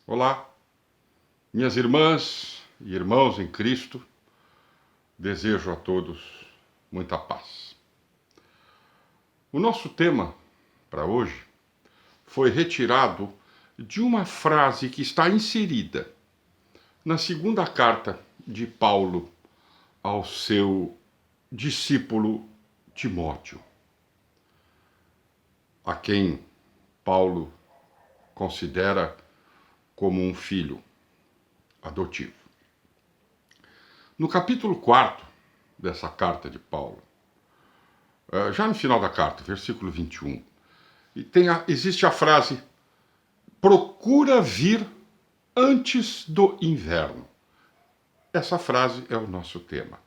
Olá, minhas irmãs e irmãos em Cristo, desejo a todos muita paz. O nosso tema para hoje foi retirado de uma frase que está inserida na segunda carta de Paulo ao seu discípulo Timóteo, a quem Paulo considera como um filho adotivo. No capítulo 4 dessa carta de Paulo, já no final da carta, versículo 21, existe a frase: procura vir antes do inverno. Essa frase é o nosso tema.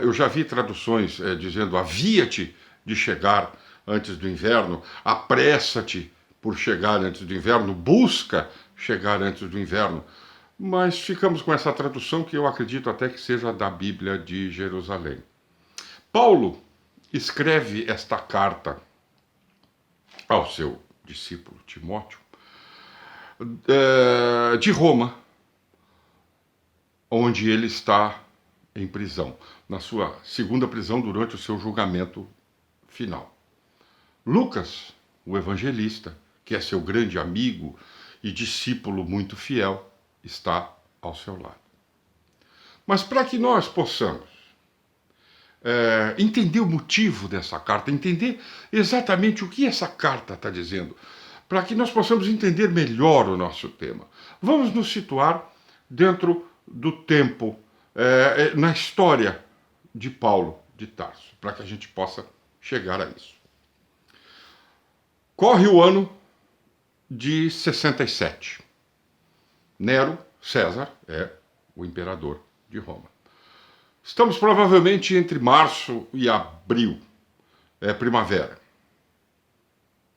Eu já vi traduções dizendo: havia-te de chegar antes do inverno, apressa-te por chegar antes do inverno, busca chegar antes do inverno. Mas ficamos com essa tradução que eu acredito até que seja da Bíblia de Jerusalém. Paulo escreve esta carta ao seu discípulo Timóteo de Roma, onde ele está em prisão, na sua segunda prisão durante o seu julgamento final. Lucas, o evangelista, que é seu grande amigo e discípulo muito fiel, está ao seu lado. Mas para que nós possamos entender o motivo dessa carta, entender exatamente o que essa carta está dizendo, para que nós possamos entender melhor o nosso tema, vamos nos situar dentro do tempo, na história de Paulo de Tarso, para que a gente possa chegar a isso. Corre o ano de 67. Nero, César, é o imperador de Roma. Estamos provavelmente entre março e abril, é primavera.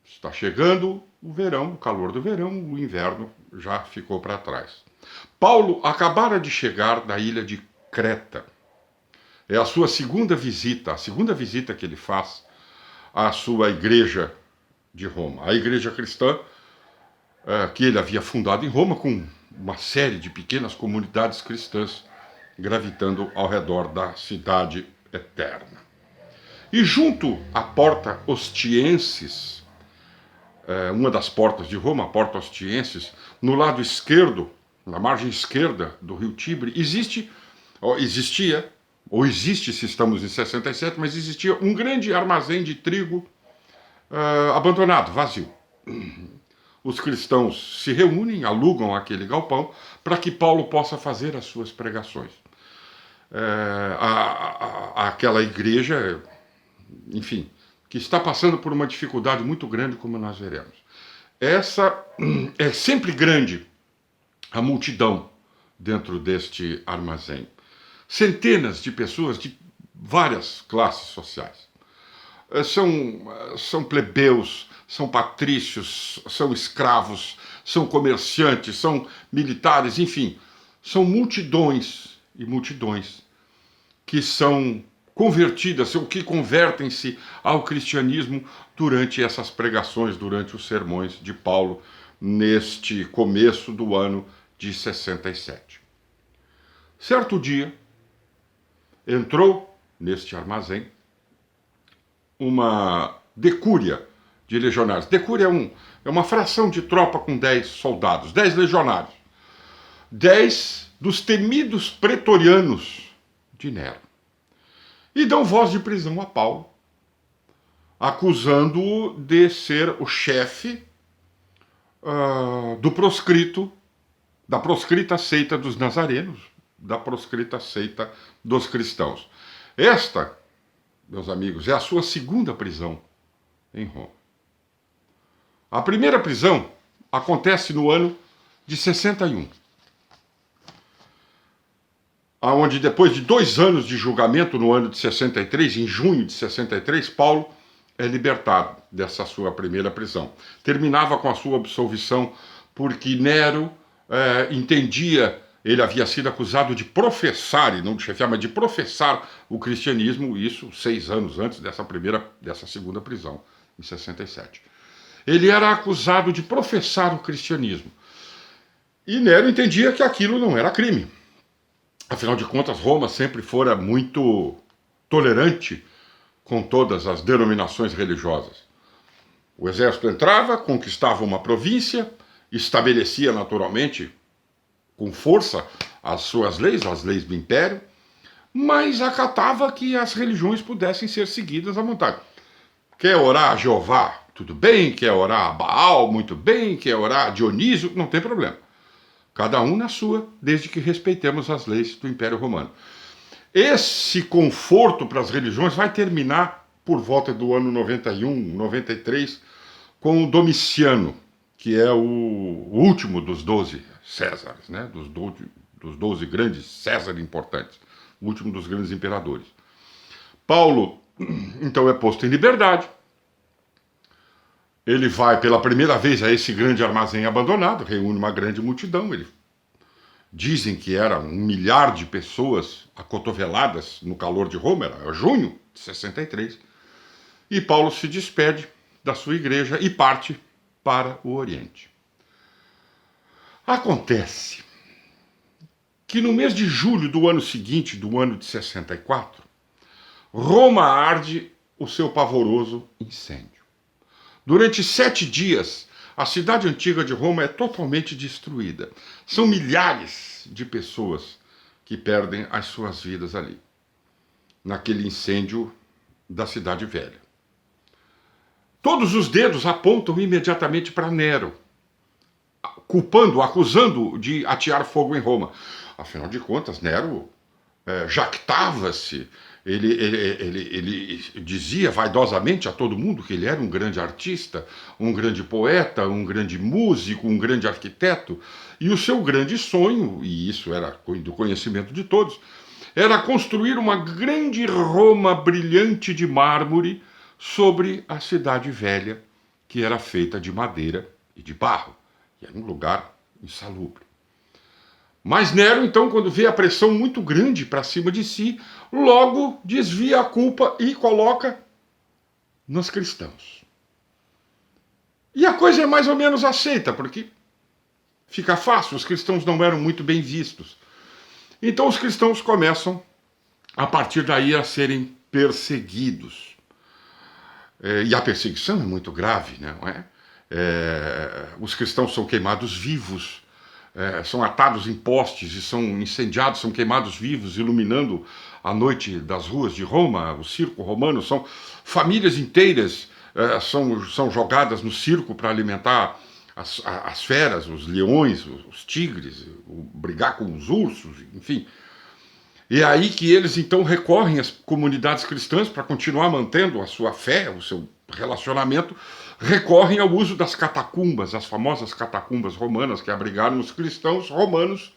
Está chegando o verão, o calor do verão, o inverno já ficou para trás. Paulo acabara de chegar da ilha de Creta. É a sua segunda visita que ele faz à sua igreja de Roma. A igreja cristã que ele havia fundado em Roma, com uma série de pequenas comunidades cristãs gravitando ao redor da cidade eterna. E junto à porta Ostienses, uma das portas de Roma, a porta Ostienses, no lado esquerdo, na margem esquerda do rio Tibre, existe se estamos em 67, mas existia um grande armazém de trigo abandonado, vazio. Os cristãos se reúnem, alugam aquele galpão para que Paulo possa fazer as suas pregações. Aquela igreja, enfim, que está passando por uma dificuldade muito grande, como nós veremos. Essa é sempre grande a multidão dentro deste armazém. Centenas de pessoas de várias classes sociais. São plebeus, são patrícios, são escravos, são comerciantes, são militares, enfim, são multidões e multidões que são convertidas, ou que convertem-se ao cristianismo durante essas pregações, durante os sermões de Paulo, neste começo do ano de 67. Certo dia, entrou neste armazém uma decúria de legionários. Decúria é uma fração de tropa com 10 soldados, 10 legionários. 10 dos temidos pretorianos de Nero. E dão voz de prisão a Paulo, acusando-o de ser o chefe da proscrita seita dos nazarenos, da proscrita seita dos cristãos. Esta, meus amigos, é a sua segunda prisão em Roma. A primeira prisão acontece no ano de 61, onde depois de 2 anos de julgamento, no ano de 63, em junho de 63, Paulo é libertado dessa sua primeira prisão. Terminava com a sua absolvição porque Nero entendia, ele havia sido acusado de professar, e não de chefiar, mas de professar o cristianismo, isso 6 anos antes dessa segunda prisão, em 67. Ele era acusado de professar o cristianismo. E Nero entendia que aquilo não era crime. Afinal de contas, Roma sempre fora muito tolerante com todas as denominações religiosas. O exército entrava, conquistava uma província, estabelecia naturalmente com força as suas leis, as leis do império, mas acatava que as religiões pudessem ser seguidas à vontade. Quer orar a Jeová? Tudo bem. Quer orar a Baal? Muito bem. Quer orar a Dionísio? Não tem problema. Cada um na sua, desde que respeitemos as leis do Império Romano. Esse conforto para as religiões vai terminar por volta do ano 91, 93, com o Domiciano, que é o último dos 12 Césares, né? dos 12 grandes Césares importantes, o último dos grandes imperadores. Paulo, então, é posto em liberdade. Ele vai pela primeira vez a esse grande armazém abandonado, reúne uma grande multidão. Dizem que era 1 milhar de pessoas acotoveladas no calor de Roma, era junho de 63. E Paulo se despede da sua igreja e parte para o Oriente. Acontece que no mês de julho do ano seguinte, do ano de 64, Roma arde o seu pavoroso incêndio. Durante 7 dias, a cidade antiga de Roma é totalmente destruída. São milhares de pessoas que perdem as suas vidas ali, naquele incêndio da Cidade Velha. Todos os dedos apontam imediatamente para Nero, culpando, acusando de atear fogo em Roma. Afinal de contas, Nero jactava-se, ele dizia vaidosamente a todo mundo que ele era um grande artista, um grande poeta, um grande músico, um grande arquiteto, e o seu grande sonho, e isso era do conhecimento de todos, era construir uma grande Roma brilhante de mármore sobre a cidade velha, que era feita de madeira e de barro, e era um lugar insalubre. Mas Nero, então, quando vê a pressão muito grande para cima de si, logo desvia a culpa e coloca nos cristãos. E a coisa é mais ou menos aceita, porque fica fácil, os cristãos não eram muito bem vistos. Então os cristãos começam, a partir daí, a serem perseguidos. E a perseguição é muito grave, não é? Os cristãos são queimados vivos, são atados em postes e são incendiados, são queimados vivos, iluminando a noite das ruas de Roma, o circo romano. São famílias inteiras são jogadas no circo para alimentar as feras, os leões, os tigres, brigar com os ursos, enfim. E é aí que eles então recorrem às comunidades cristãs para continuar mantendo a sua fé, o seu relacionamento, recorrem ao uso das catacumbas, as famosas catacumbas romanas que abrigaram os cristãos romanos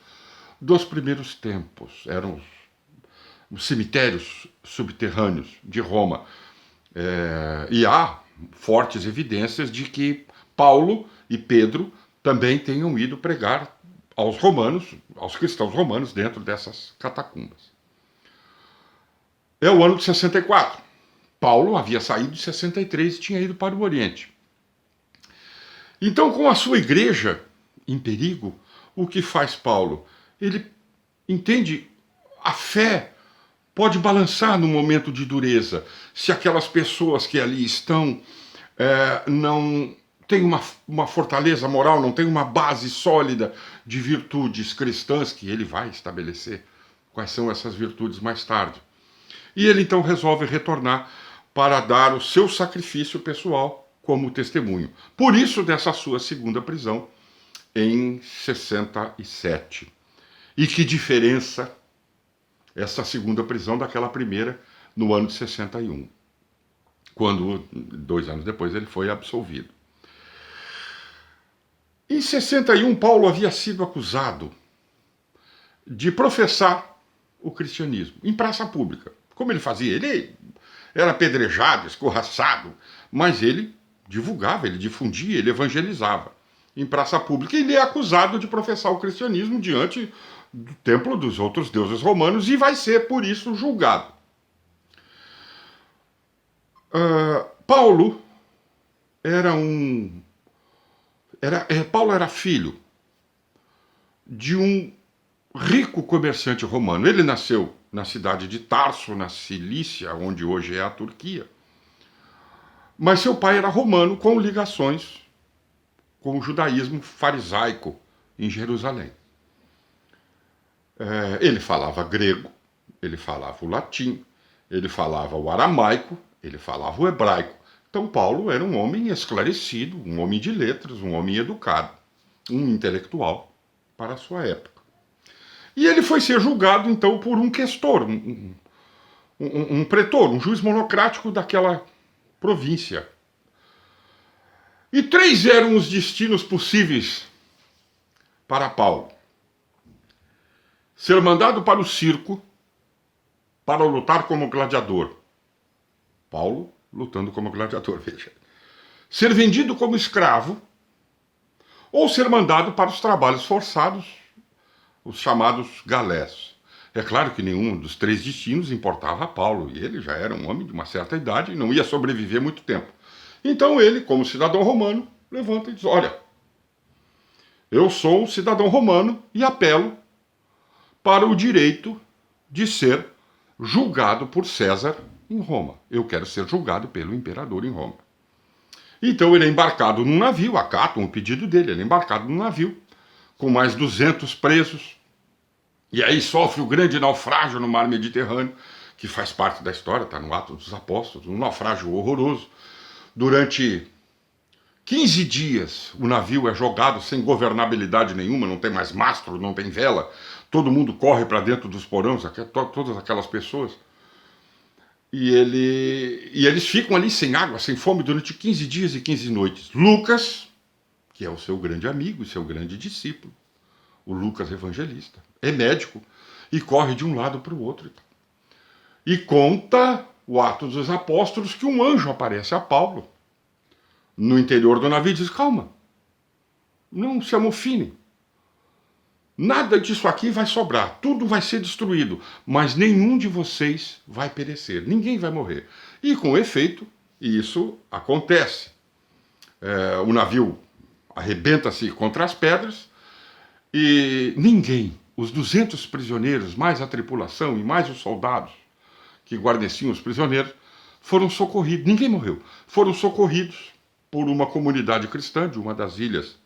dos primeiros tempos. Eram os cemitérios subterrâneos de Roma. E há fortes evidências de que Paulo e Pedro também tenham ido pregar aos romanos, aos cristãos romanos, dentro dessas catacumbas. É o ano de 64. Paulo havia saído de 63 e tinha ido para o Oriente. Então, com a sua igreja em perigo, o que faz Paulo? Ele entende a fé pode balançar no momento de dureza, se aquelas pessoas que ali estão não têm uma fortaleza moral, não têm uma base sólida de virtudes cristãs que ele vai estabelecer. Quais são essas virtudes mais tarde? E ele então resolve retornar para dar o seu sacrifício pessoal como testemunho. Por isso, dessa sua segunda prisão em 67. E que diferença essa segunda prisão daquela primeira no ano de 61, quando 2 anos depois ele foi absolvido. Em 61, Paulo havia sido acusado de professar o cristianismo em praça pública. Como ele fazia? Ele era apedrejado, escorraçado, mas ele divulgava, ele difundia, ele evangelizava em praça pública. E ele é acusado de professar o cristianismo diante do templo dos outros deuses romanos e vai ser, por isso, julgado. Paulo era Paulo era filho de um rico comerciante romano. Ele nasceu na cidade de Tarso, na Cilícia, onde hoje é a Turquia. Mas seu pai era romano, com ligações com o judaísmo farisaico em Jerusalém. Ele falava grego, ele falava o latim, ele falava o aramaico, ele falava o hebraico. Então Paulo era um homem esclarecido, um homem de letras, um homem educado, um intelectual para a sua época. E ele foi ser julgado, então, por um questor, um pretor, um juiz monocrático daquela província. E 3 eram os destinos possíveis para Paulo: ser mandado para o circo para lutar como gladiador. Paulo lutando como gladiador, veja. Ser vendido como escravo ou ser mandado para os trabalhos forçados, os chamados galés. É claro que nenhum dos 3 destinos importava a Paulo, e ele já era um homem de uma certa idade e não ia sobreviver muito tempo. Então ele, como cidadão romano, levanta e diz: olha, eu sou um cidadão romano e apelo para o direito de ser julgado por César em Roma. Eu quero ser julgado pelo imperador em Roma. Então ele é embarcado num navio, acatam o pedido dele, ele é embarcado num navio com mais 200 presos, e aí sofre o grande naufrágio no mar Mediterrâneo, que faz parte da história, está no Atos dos Apóstolos, um naufrágio horroroso. Durante 15 dias o navio é jogado sem governabilidade nenhuma, não tem mais mastro, não tem vela, todo mundo corre para dentro dos porões, todas aquelas pessoas. E eles ficam ali sem água, sem fome, durante 15 dias e 15 noites. Lucas, que é o seu grande amigo e seu grande discípulo, o Lucas Evangelista, é médico e corre de um lado para o outro. E conta o Atos dos Apóstolos que um anjo aparece a Paulo no interior do navio e diz: calma, não se amofine. Nada disso aqui vai sobrar, tudo vai ser destruído, mas nenhum de vocês vai perecer, ninguém vai morrer. E com efeito, isso acontece. O navio arrebenta-se contra as pedras e ninguém, os 200 prisioneiros, mais a tripulação e mais os soldados que guarneciam os prisioneiros, foram socorridos, ninguém morreu, foram socorridos por uma comunidade cristã de uma das ilhas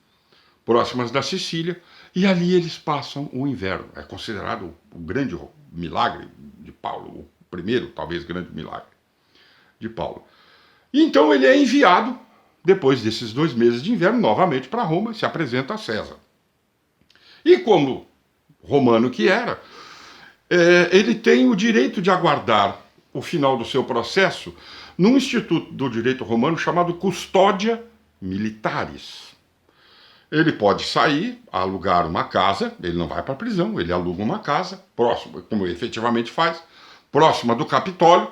próximas da Sicília, e ali eles passam o inverno. É considerado o grande milagre de Paulo, o primeiro, talvez, grande milagre de Paulo. E então ele é enviado, depois desses 2 meses de inverno, novamente para Roma, e se apresenta a César. E como romano que era, ele tem o direito de aguardar o final do seu processo num instituto do direito romano chamado Custódia Militaris. Ele pode sair, alugar uma casa, ele não vai para a prisão, ele aluga uma casa, próximo, como efetivamente faz, próxima do Capitólio,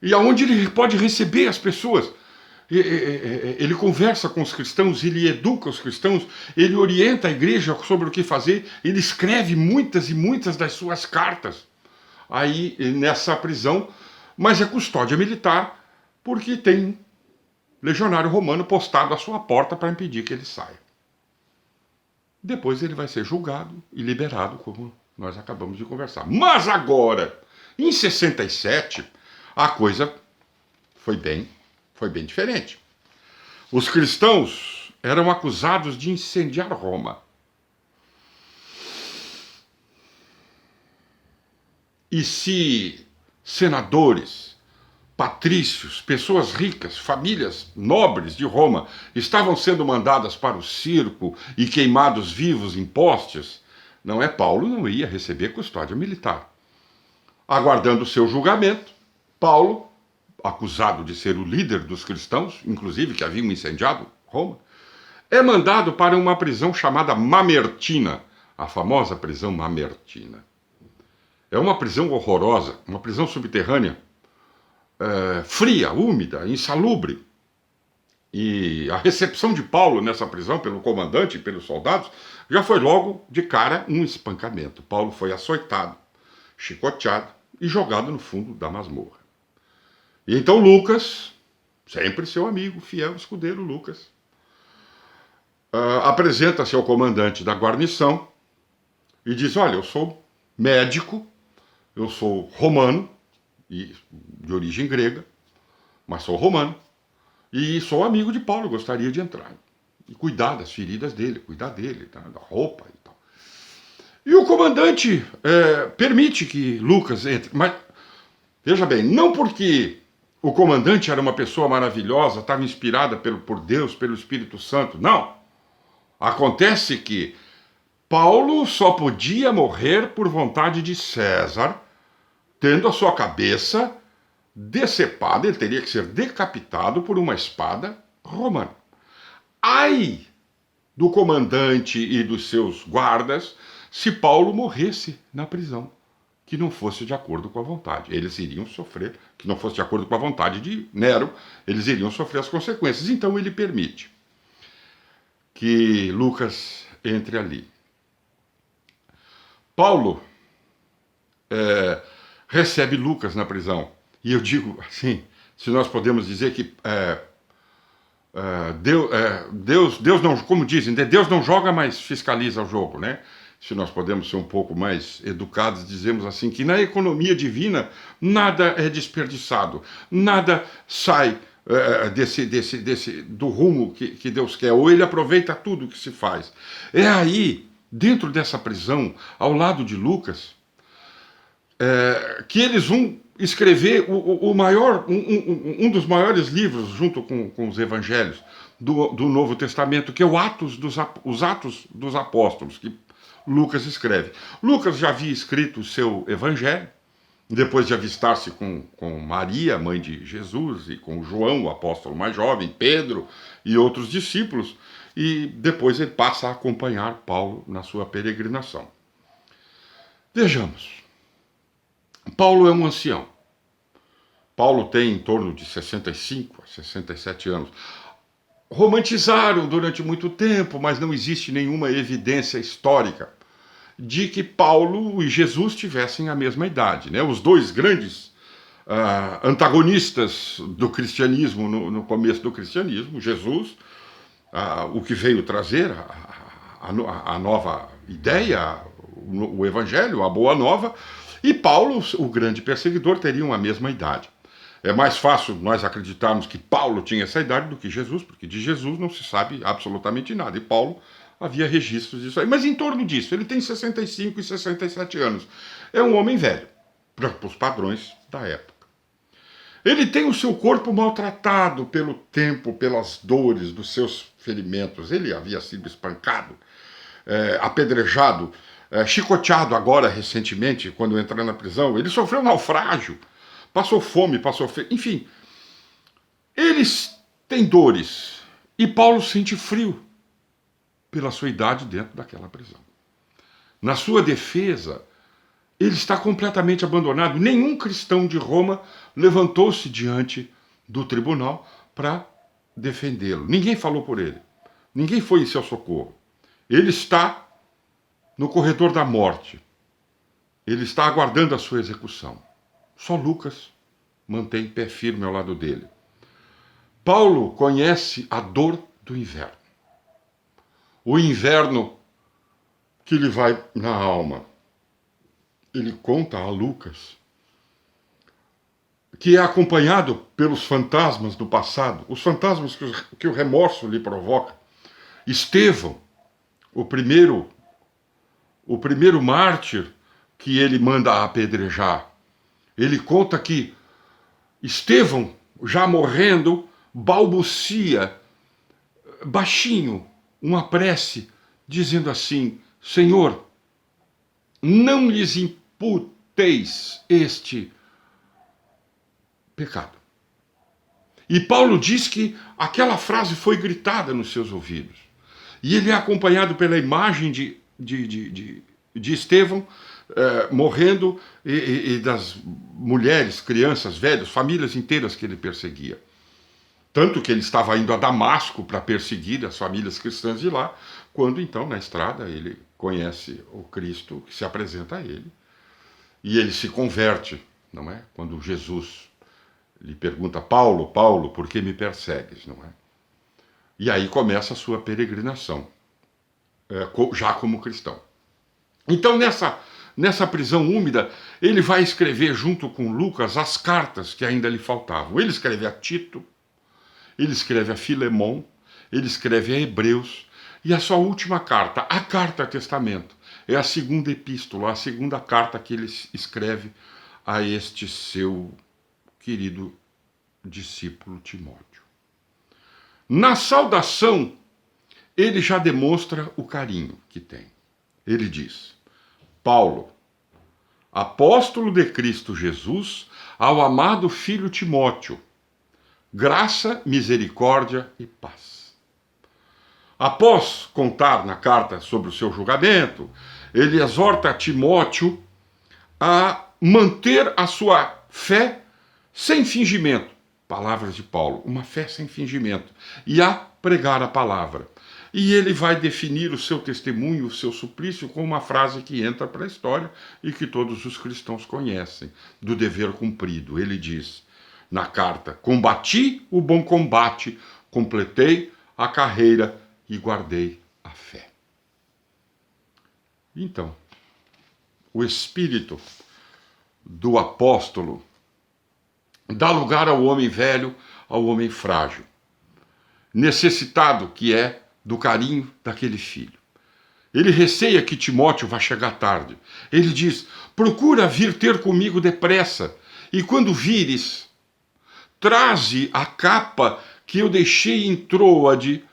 e aonde ele pode receber as pessoas. Ele conversa com os cristãos, ele educa os cristãos, ele orienta a igreja sobre o que fazer, ele escreve muitas e muitas das suas cartas aí nessa prisão, mas é custódia militar, porque tem legionário romano postado à sua porta para impedir que ele saia. Depois ele vai ser julgado e liberado, como nós acabamos de conversar. Mas agora, em 67, a coisa foi bem diferente. Os cristãos eram acusados de incendiar Roma. E se senadores, patrícios, pessoas ricas, famílias nobres de Roma estavam sendo mandadas para o circo e queimados vivos em postes, Paulo não ia receber custódia militar. Aguardando o seu julgamento, Paulo, acusado de ser o líder dos cristãos, inclusive que haviam incendiado Roma, é mandado para uma prisão chamada Mamertina, a famosa prisão Mamertina. É uma prisão horrorosa, uma prisão subterrânea, fria, úmida, insalubre. E a recepção de Paulo nessa prisão pelo comandante e pelos soldados já foi logo de cara um espancamento. Paulo foi açoitado, chicoteado e jogado no fundo da masmorra. E então Lucas, sempre seu amigo, fiel escudeiro Lucas, apresenta-se ao comandante da guarnição e diz: olha, eu sou médico, eu sou romano, de origem grega, mas sou romano, e sou amigo de Paulo, gostaria de entrar e cuidar das feridas dele, cuidar dele, tá, da roupa e tal. E o comandante permite que Lucas entre, mas veja bem, não porque o comandante era uma pessoa maravilhosa, estava inspirada por Deus, pelo Espírito Santo, não. Acontece que Paulo só podia morrer por vontade de César, tendo a sua cabeça decepada, ele teria que ser decapitado por uma espada romana. Ai do comandante e dos seus guardas se Paulo morresse na prisão, que não fosse de acordo com a vontade. Eles iriam sofrer, que não fosse de acordo com a vontade de Nero, eles iriam sofrer as consequências. Então ele permite que Lucas entre ali. Paulo recebe Lucas na prisão. E eu digo assim, se nós podemos dizer que Deus não, como dizem, Deus não joga, mas fiscaliza o jogo, né? Se nós podemos ser um pouco mais educados, dizemos assim, que na economia divina nada é desperdiçado, nada sai do rumo que Deus quer, ou ele aproveita tudo que se faz. É aí, dentro dessa prisão, ao lado de Lucas, que eles vão escrever um dos maiores livros, junto com os evangelhos, do Novo Testamento, que é os Atos dos Apóstolos, que Lucas escreve. Lucas já havia escrito o seu evangelho, depois de avistar-se com Maria, mãe de Jesus, e com João, o apóstolo mais jovem, Pedro e outros discípulos, e depois ele passa a acompanhar Paulo na sua peregrinação. Vejamos. Paulo é um ancião. Paulo tem em torno de 65 a 67 anos. Romantizaram durante muito tempo, mas não existe nenhuma evidência histórica de que Paulo e Jesus tivessem a mesma idade, né? Os dois grandes antagonistas do cristianismo no começo do cristianismo, Jesus, o que veio trazer a nova ideia, o evangelho, a boa nova, e Paulo, o grande perseguidor, teriam a mesma idade. É mais fácil nós acreditarmos que Paulo tinha essa idade do que Jesus, porque de Jesus não se sabe absolutamente nada. E Paulo havia registros disso aí. Mas em torno disso, ele tem 65 e 67 anos. É um homem velho, para os padrões da época. Ele tem o seu corpo maltratado pelo tempo, pelas dores dos seus ferimentos. Ele havia sido espancado, apedrejado, chicoteado agora recentemente, quando entrou na prisão. Ele sofreu naufrágio, passou fome, enfim. Eles têm dores e Paulo sente frio pela sua idade dentro daquela prisão. Na sua defesa, ele está completamente abandonado. Nenhum cristão de Roma levantou-se diante do tribunal para defendê-lo. Ninguém falou por ele. Ninguém foi em seu socorro. Ele está no corredor da morte. Ele está aguardando a sua execução. Só Lucas mantém pé firme ao lado dele. Paulo conhece a dor do inverno. O inverno que lhe vai na alma. Ele conta a Lucas que é acompanhado pelos fantasmas do passado, os fantasmas que o remorso lhe provoca. Estevão, o primeiro mártir que ele manda apedrejar. Ele conta que Estevão, já morrendo, balbucia baixinho uma prece, dizendo assim: Senhor, não lhes imputeis este pecado. E Paulo diz que aquela frase foi gritada nos seus ouvidos. E ele é acompanhado pela imagem de Estevão morrendo e das mulheres, crianças, velhos, famílias inteiras que ele perseguia. Tanto que ele estava indo a Damasco para perseguir as famílias cristãs de lá, quando então, na estrada, ele conhece o Cristo que se apresenta a ele. E ele se converte, não é? Quando Jesus lhe pergunta: Paulo, Paulo, por que me persegues, não é? E aí começa a sua peregrinação, já como cristão. Então, nessa prisão úmida, ele vai escrever junto com Lucas as cartas que ainda lhe faltavam. Ele escreve a Tito, ele escreve a Filemon, ele escreve a Hebreus, e a sua última carta, a Carta Testamento, é a segunda epístola, a segunda carta que ele escreve a este seu querido discípulo Timóteo. Na saudação, ele já demonstra o carinho que tem. Ele diz: Paulo, apóstolo de Cristo Jesus, ao amado filho Timóteo, graça, misericórdia e paz. Após contar na carta sobre o seu julgamento, ele exorta Timóteo a manter a sua fé sem fingimento. Palavras de Paulo, uma fé sem fingimento. E a pregar a palavra. E ele vai definir o seu testemunho, o seu suplício, com uma frase que entra para a história e que todos os cristãos conhecem, do dever cumprido. Ele diz na carta: combati o bom combate, completei a carreira e guardei a fé. Então, o espírito do apóstolo dá lugar ao homem velho, ao homem frágil, necessitado que é do carinho daquele filho. Ele receia que Timóteo vá chegar tarde. Ele diz: procura vir ter comigo depressa, e quando vires, traze a capa que eu deixei em Troade,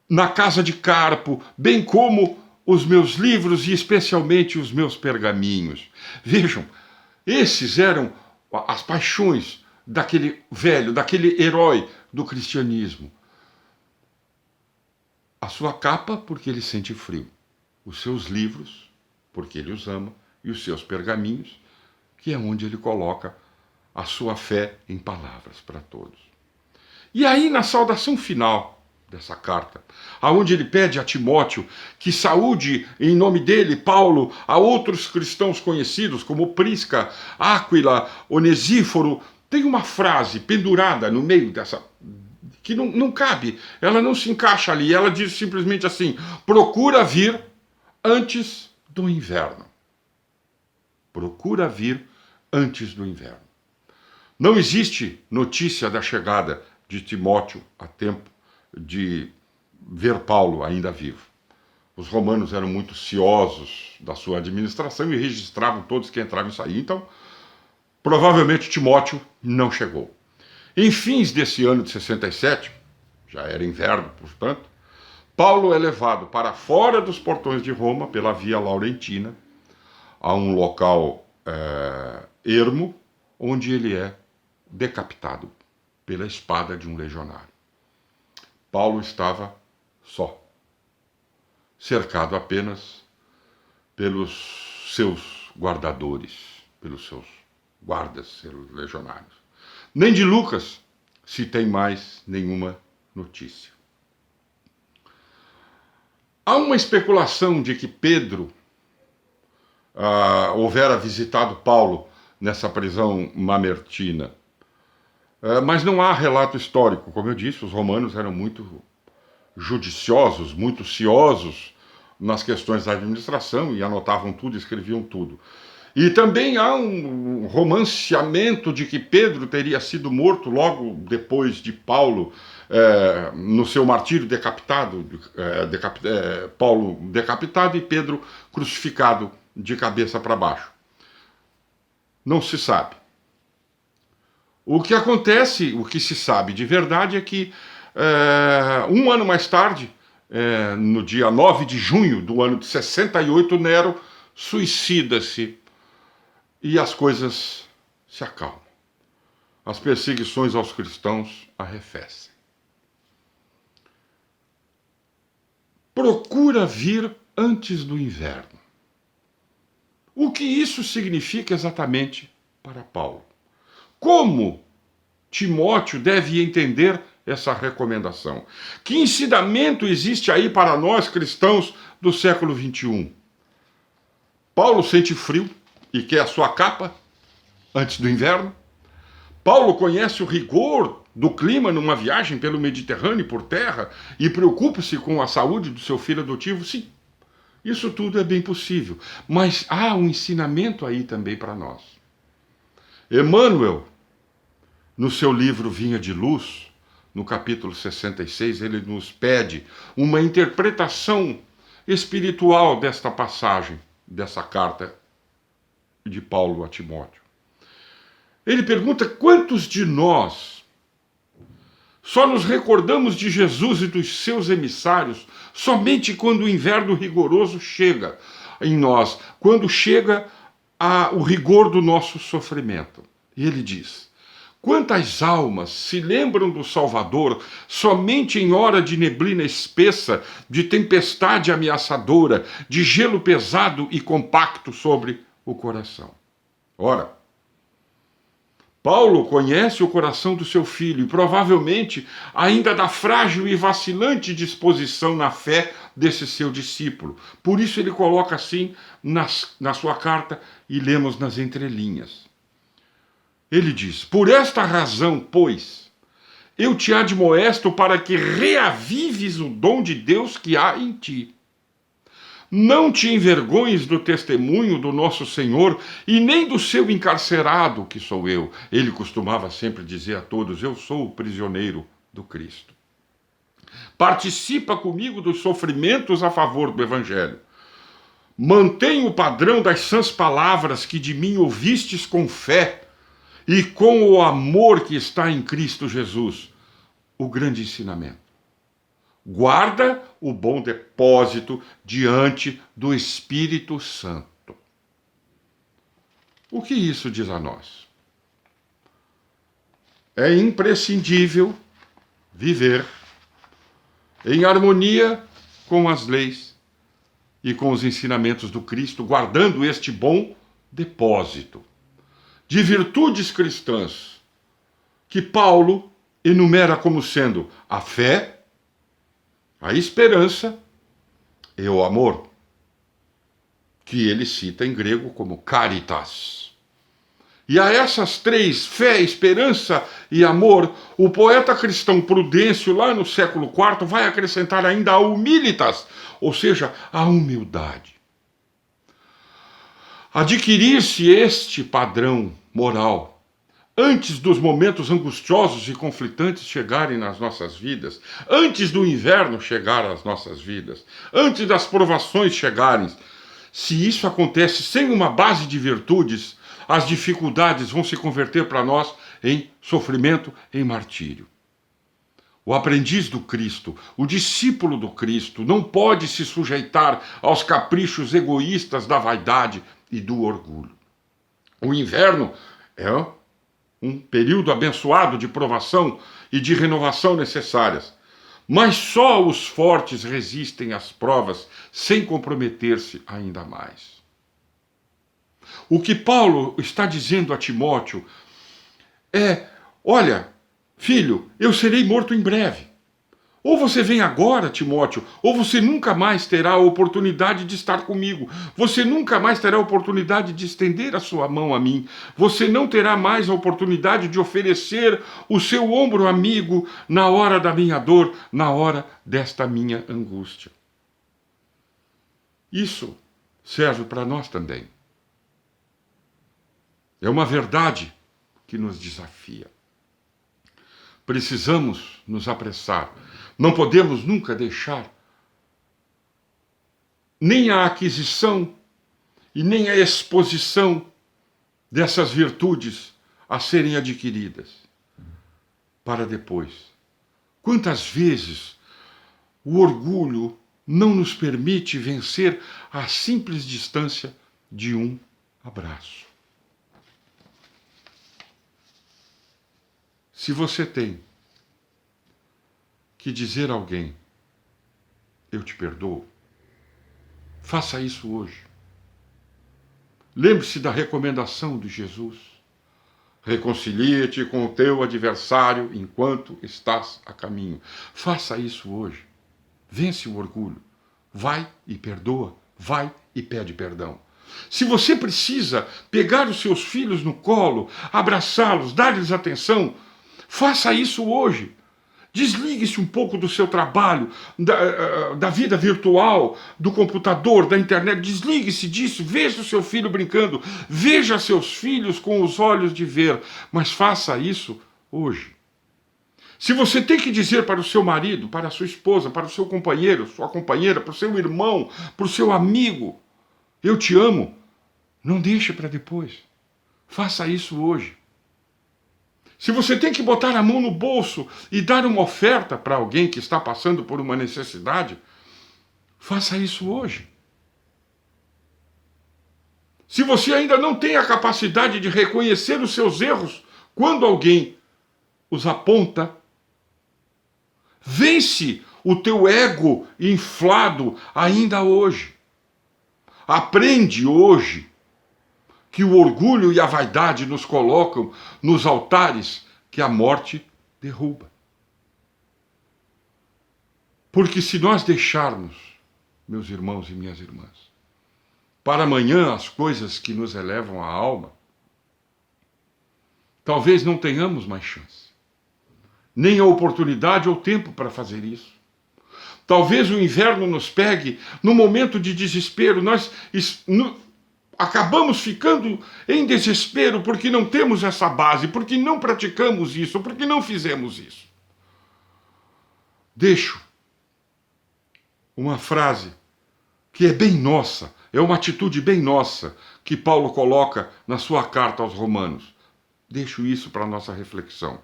na casa de Carpo, bem como os meus livros e especialmente os meus pergaminhos. Vejam, esses eram as paixões daquele velho, daquele herói do cristianismo. A sua capa, porque ele sente frio. Os seus livros, porque ele os ama. E os seus pergaminhos, que é onde ele coloca a sua fé em palavras para todos. E aí, na saudação final dessa carta, aonde ele pede a Timóteo que saúde em nome dele, Paulo, a outros cristãos conhecidos, como Prisca, Áquila, Onesíforo, tem uma frase pendurada no meio dessa, que não cabe, ela não se encaixa ali, ela diz simplesmente assim: procura vir antes do inverno. Procura vir antes do inverno. Não existe notícia da chegada de Timóteo a tempo de ver Paulo ainda vivo. Os romanos eram muito ciosos da sua administração e registravam todos que entravam e saíam. Então, provavelmente Timóteo não chegou. Em fins desse ano de 67, já era inverno, portanto, Paulo é levado para fora dos portões de Roma, pela Via Laurentina, a um local ermo, onde ele é decapitado pela espada de um legionário. Paulo estava só, cercado apenas pelos seus guardadores, pelos seus guardas, seus legionários. Nem de Lucas se tem mais nenhuma notícia. Há uma especulação de que Pedro houvera visitado Paulo nessa prisão mamertina. Mas não há relato histórico. Como eu disse, os romanos eram muito judiciosos, muito ciosos nas questões da administração e anotavam tudo, escreviam tudo. E também há um romanceamento de que Pedro teria sido morto logo depois de Paulo, no seu martírio decapitado, Paulo decapitado e Pedro crucificado de cabeça para baixo. Não se sabe. O que acontece, o que se sabe de verdade é que um ano mais tarde, no dia 9 de junho do ano de 68, Nero suicida-se e as coisas se acalmam. As perseguições aos cristãos arrefecem. Procura vir antes do inverno. O que isso significa exatamente para Paulo? Como Timóteo deve entender essa recomendação? Que ensinamento existe aí para nós cristãos do século XXI? Paulo sente frio e quer a sua capa antes do inverno. Paulo conhece o rigor do clima numa viagem pelo Mediterrâneo por terra e preocupa-se com a saúde do seu filho adotivo? Sim, isso tudo é bem possível. Mas há um ensinamento aí também para nós. Emmanuel, no seu livro Vinha de Luz, no capítulo 66, ele nos pede uma interpretação espiritual desta passagem, dessa carta de Paulo a Timóteo. Ele pergunta quantos de nós só nos recordamos de Jesus e dos seus emissários somente quando o inverno rigoroso chega em nós, quando chega o rigor do nosso sofrimento. E ele diz: quantas almas se lembram do Salvador somente em hora de neblina espessa, de tempestade ameaçadora, de gelo pesado e compacto sobre o coração? Ora, Paulo conhece o coração do seu filho e provavelmente ainda da frágil e vacilante disposição na fé desse seu discípulo. Por isso ele coloca assim na sua carta e lemos nas entrelinhas. Ele diz: por esta razão, pois, eu te admoesto para que reavives o dom de Deus que há em ti. Não te envergonhes do testemunho do nosso Senhor e nem do seu encarcerado, que sou eu. Ele costumava sempre dizer a todos: eu sou o prisioneiro do Cristo. Participa comigo dos sofrimentos a favor do Evangelho. Mantém o padrão das sãs palavras que de mim ouvistes com fé e com o amor que está em Cristo Jesus. O grande ensinamento. Guarda o bom depósito diante do Espírito Santo. O que isso diz a nós? É imprescindível viver em harmonia com as leis e com os ensinamentos do Cristo, guardando este bom depósito de virtudes cristãs que Paulo enumera como sendo a fé, a esperança e o amor, que ele cita em grego como caritas. E a essas três, fé, esperança e amor, o poeta cristão Prudêncio, lá no século IV, vai acrescentar ainda a humilitas, ou seja, a humildade. Adquirir-se este padrão moral antes dos momentos angustiosos e conflitantes chegarem nas nossas vidas, antes do inverno chegar às nossas vidas, antes das provações chegarem. Se isso acontece sem uma base de virtudes, as dificuldades vão se converter para nós em sofrimento, em martírio. O aprendiz do Cristo, o discípulo do Cristo, não pode se sujeitar aos caprichos egoístas da vaidade e do orgulho. O inverno é um período abençoado de provação e de renovação necessárias. Mas só os fortes resistem às provas sem comprometer-se ainda mais. O que Paulo está dizendo a Timóteo é: olha, filho, eu serei morto em breve. Ou você vem agora, Timóteo, ou você nunca mais terá a oportunidade de estar comigo. Você nunca mais terá a oportunidade de estender a sua mão a mim. Você não terá mais a oportunidade de oferecer o seu ombro amigo na hora da minha dor, na hora desta minha angústia. Isso serve para nós também. É uma verdade que nos desafia. Precisamos nos apressar. Não podemos nunca deixar nem a aquisição e nem a exposição dessas virtudes a serem adquiridas para depois. Quantas vezes o orgulho não nos permite vencer a simples distância de um abraço? Se você tem que dizer a alguém: eu te perdoo, faça isso hoje. Lembre-se da recomendação de Jesus: reconcilia-te com o teu adversário enquanto estás a caminho. Faça isso hoje. Vence o orgulho. Vai e perdoa. Vai e pede perdão. Se você precisa pegar os seus filhos no colo, abraçá-los, dar-lhes atenção, faça isso hoje. Desligue-se um pouco do seu trabalho, da vida virtual, do computador, da internet. Desligue-se disso. Veja o seu filho brincando. Veja seus filhos com os olhos de ver. Mas faça isso hoje. Se você tem que dizer para o seu marido, para a sua esposa, para o seu companheiro, sua companheira, para o seu irmão, para o seu amigo, eu te amo, não deixe para depois. Faça isso hoje. Se você tem que botar a mão no bolso e dar uma oferta para alguém que está passando por uma necessidade, faça isso hoje. Se você ainda não tem a capacidade de reconhecer os seus erros quando alguém os aponta, vence o teu ego inflado ainda hoje. Aprende hoje que o orgulho e a vaidade nos colocam nos altares que a morte derruba. Porque se nós deixarmos, meus irmãos e minhas irmãs, para amanhã as coisas que nos elevam a alma, talvez não tenhamos mais chance, nem a oportunidade ou tempo para fazer isso. Talvez o inverno nos pegue no momento de desespero. Nós acabamos ficando em desespero porque não temos essa base, porque não praticamos isso, porque não fizemos isso. Deixo uma frase que é bem nossa, é uma atitude bem nossa, que Paulo coloca na sua carta aos Romanos. Deixo isso para a nossa reflexão.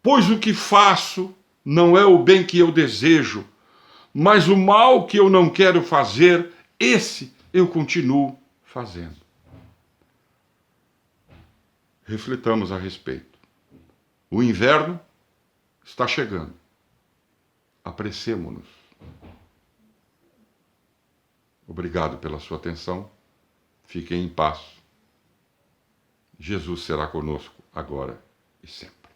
Pois o que faço não é o bem que eu desejo, mas o mal que eu não quero fazer, esse eu continuo fazendo. Refletamos a respeito. O inverno está chegando. Apressemo-nos. Obrigado pela sua atenção. Fiquem em paz. Jesus será conosco agora e sempre.